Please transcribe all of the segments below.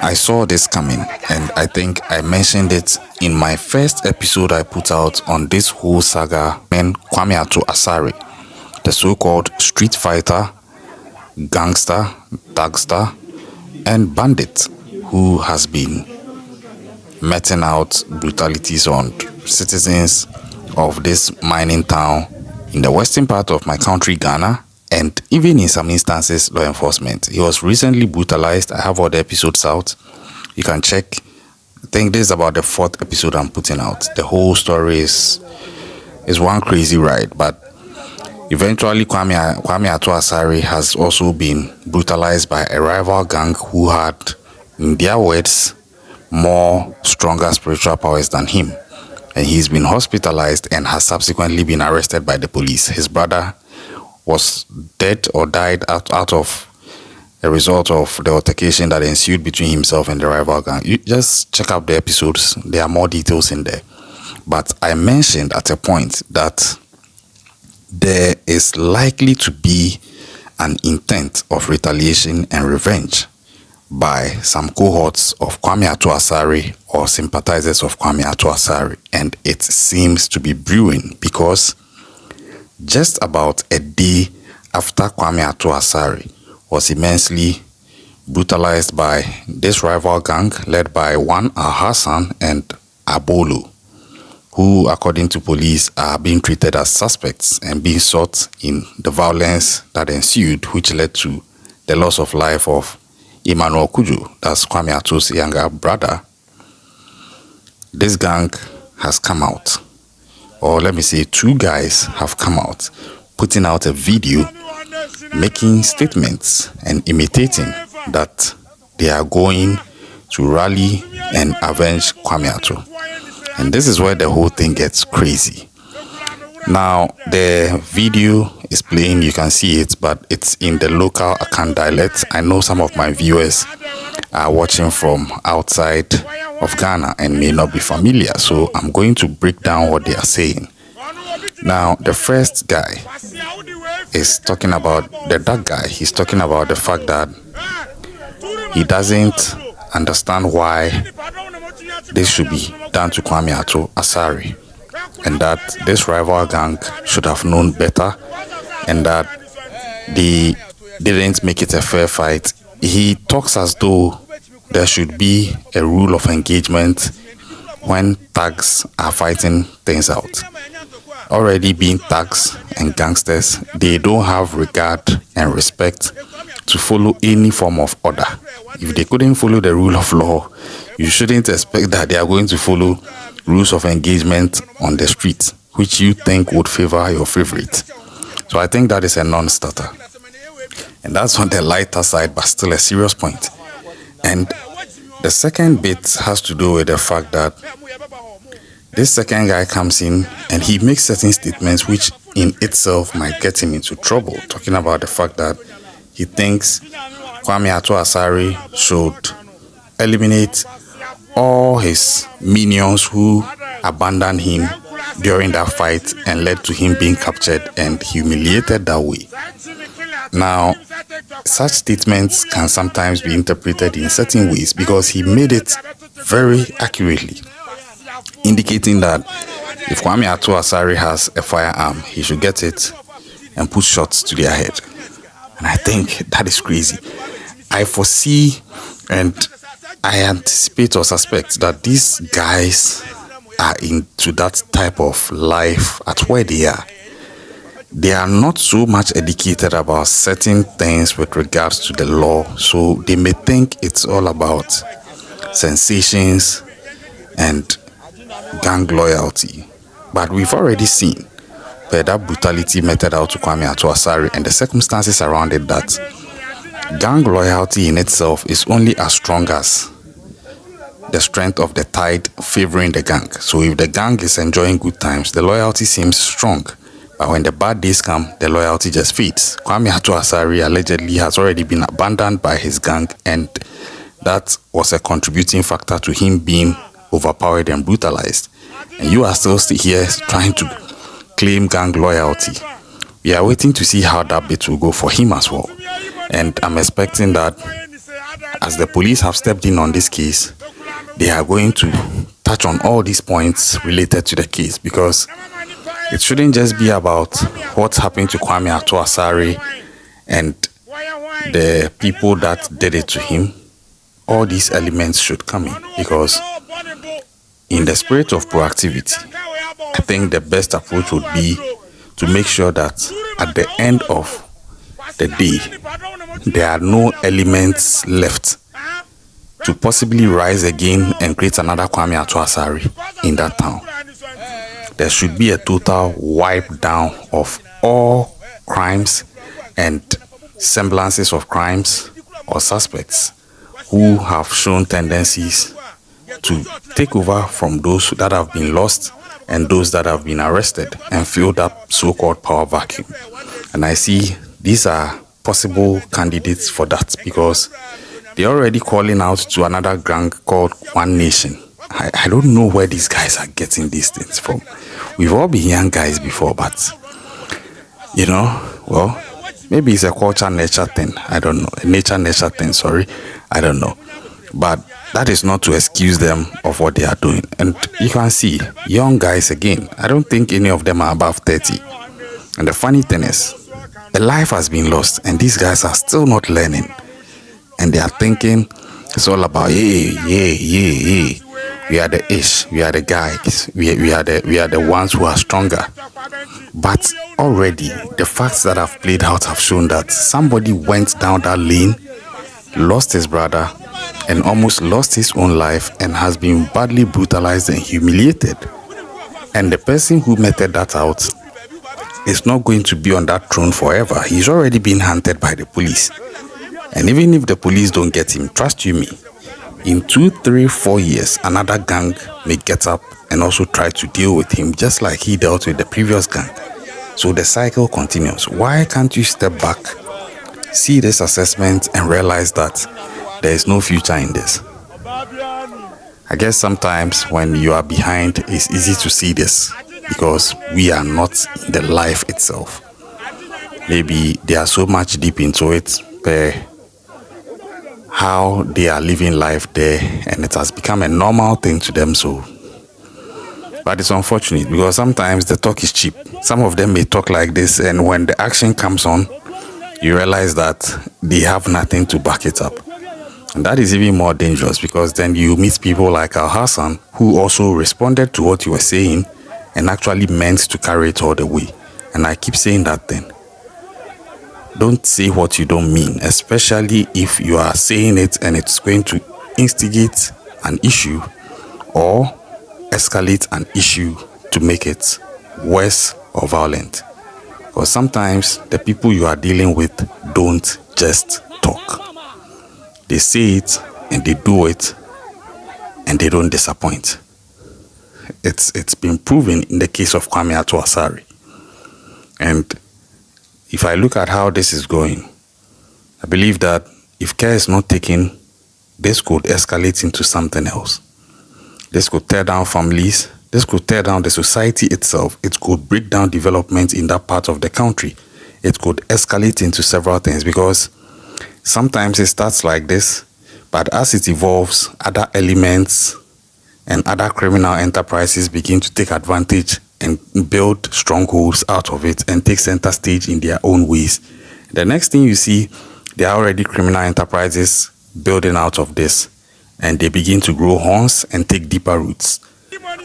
I saw this coming, and I think I mentioned it in my first episode I put out on this whole saga. And Kwame Ato Asari, the so-called street fighter, gangster, thugster, and bandit who has been meting out brutalities on citizens of this mining town in the western part of my country, Ghana, and even in some instances, law enforcement. He was recently brutalized. I have all the episodes out. You can check. I think this is about the 4th episode I'm putting out. The whole story is one crazy ride, but eventually Kwame Ato Asari has also been brutalized by a rival gang who had, in their words, more stronger spiritual powers than him. And he's been hospitalized and has subsequently been arrested by the police. His brother was dead or died out of a result of the altercation that ensued between himself and the rival gang. You just check out the episodes. There are more details in there. But I mentioned at a point that there is likely to be an intent of retaliation and revenge by some cohorts of Kwame Ato Asari or sympathizers of Kwame Ato Asari. And it seems to be brewing because just about a day after Kwame Ato Asari was immensely brutalized by this rival gang led by one Al-Hassan and Abolo, who, according to police, are being treated as suspects and being sought in the violence that ensued, which led to the loss of life of Emmanuel Kujo, that's Kwame Ato's younger brother. This gang has come out, or let me say 2 guys have come out, putting out a video, making statements and imitating that they are going to rally and avenge Kwame Ato. And this is where the whole thing gets crazy. Now, the video is playing, you can see it, but it's in the local Akan dialect. I know some of my viewers are watching from outside of Ghana and may not be familiar, so I'm going to break down what they are saying. Now, the first guy is talking about, that guy, he's talking about the fact that he doesn't understand why this should be done to Kwame Ato Asari, and that this rival gang should have known better, and that they didn't make it a fair fight. He talks as though there should be a rule of engagement when thugs are fighting things out. Already being thugs and gangsters, they don't have regard and respect to follow any form of order. If they couldn't follow the rule of law, you shouldn't expect that they are going to follow rules of engagement on the street, which you think would favor your favorite. So I think that is a non-starter. And that's on the lighter side, but still a serious point. And the second bit has to do with the fact that this second guy comes in and he makes certain statements which in itself might get him into trouble, talking about the fact that he thinks Kwame Ato Asari should eliminate all his minions who abandoned him during that fight and led to him being captured and humiliated that way. Now, such statements can sometimes be interpreted in certain ways because he made it very accurately, indicating that if Kwame Ato Asari has a firearm, he should get it and put shots to their head. And I think that is crazy. I foresee and I anticipate or suspect that these guys are into that type of life at where they are. They are not so much educated about certain things with regards to the law, so they may think it's all about sensations and gang loyalty. But we've already seen where that brutality meted out to Kwame Ato Asari and the circumstances around it, that gang loyalty in itself is only as strong as the strength of the tide favoring the gang. So if the gang is enjoying good times, the loyalty seems strong. But when the bad days come, the loyalty just fades. Kwame Ato Asari allegedly has already been abandoned by his gang, and that was a contributing factor to him being overpowered and brutalized. And you are still here trying to claim gang loyalty. We are waiting to see how that bit will go for him as well. And I'm expecting that as the police have stepped in on this case, they are going to touch on all these points related to the case, because it shouldn't just be about what happened to Kwame Ato Asari and the people that did it to him. All these elements should come in, because in the spirit of proactivity, I think the best approach would be to make sure that at the end of the day, there are no elements left to possibly rise again and create another Kwame Ato Asari in that town. There should be a total wipe down of all crimes and semblances of crimes or suspects who have shown tendencies to take over from those that have been lost and those that have been arrested and fill that so-called power vacuum. And I see these are possible candidates for that, because they're already calling out to another gang called One Nation. I don't know where these guys are getting these things from. We've all been young guys before, but well, maybe it's a nature thing. I don't know. A nature thing, sorry. I don't know. But that is not to excuse them of what they are doing. And you can see, young guys again, I don't think any of them are above 30. And the funny thing is, a life has been lost and these guys are still not learning. And they are thinking it's all about, yeah. We are the ish, we are the guys, we are the ones who are stronger. But already, the facts that have played out have shown that somebody went down that lane, lost his brother, and almost lost his own life, and has been badly brutalized and humiliated. And the person who meted that out is not going to be on that throne forever. He's already been hunted by the police. And even if the police don't get him, trust you me, in 2, 3, 4 years, another gang may get up and also try to deal with him, just like he dealt with the previous gang. So the cycle continues. Why can't you step back, see this assessment, and realize that there is no future in this? I guess sometimes when you are behind, it's easy to see this because we are not in the life itself. Maybe they are so much deep into it, how they are living life there, and it has become a normal thing to them. So, but it's unfortunate because sometimes the talk is cheap. Some of them may talk like this, and when the action comes on, you realize that they have nothing to back it up. And that is even more dangerous, because then you meet people like Al Hassan, who also responded to what you were saying and actually meant to carry it all the way. And I keep saying that thing. Don't say what you don't mean, especially if you are saying it and it's going to instigate an issue or escalate an issue to make it worse or violent. Because sometimes the people you are dealing with don't just talk. They say it and they do it and they don't disappoint. It's been proven in the case of Kwame Ato Asari. And if I look at how this is going, I believe that if care is not taken, this could escalate into something else. This could tear down families. This could tear down the society itself. It could break down development in that part of the country. It could escalate into several things, because sometimes it starts like this, but as it evolves, other elements and other criminal enterprises begin to take advantage and build strongholds out of it and take center stage in their own ways. The next thing you see, there are already criminal enterprises building out of this, and they begin to grow horns and take deeper roots.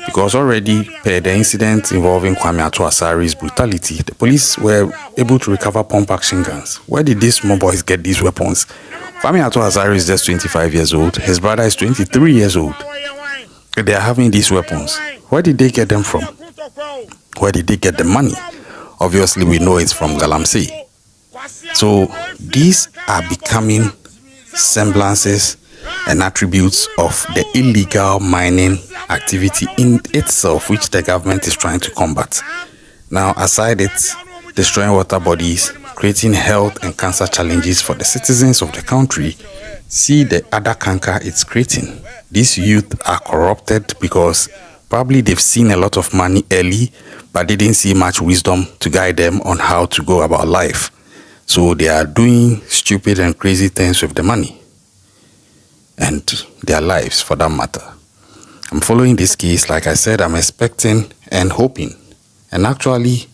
Because already, per the incident involving Kwame Ato Asari's brutality, the police were able to recover pump-action guns. Where did these small boys get these weapons? Kwame Ato Asari is just 25 years old. His brother is 23 years old. They are having these weapons. Where did they get them from? Where did they get the money? Obviously, we know it's from Galamsey. So these are becoming semblances and attributes of the illegal mining activity in itself, which the government is trying to combat. Now, aside it, destroying water bodies, creating health and cancer challenges for the citizens of the country, see the other canker it's creating. These youth are corrupted because probably they've seen a lot of money early, but they didn't see much wisdom to guide them on how to go about life. So they are doing stupid and crazy things with the money. and their lives for that matter. I'm following this case. Like I said, I'm expecting and hoping and actually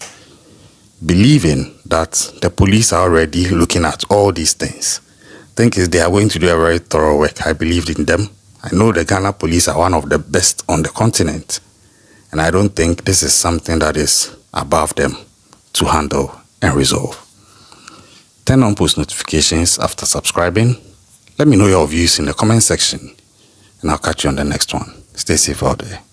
believing that the police are already looking at all these things. I think they are going to do a very thorough work. I believed in them. I know the Ghana police are one of the best on the continent, and I don't think this is something that is above them to handle and resolve. Turn on post notifications after subscribing. Let me know your views in the comment section, and I'll catch you on the next one. Stay safe out there.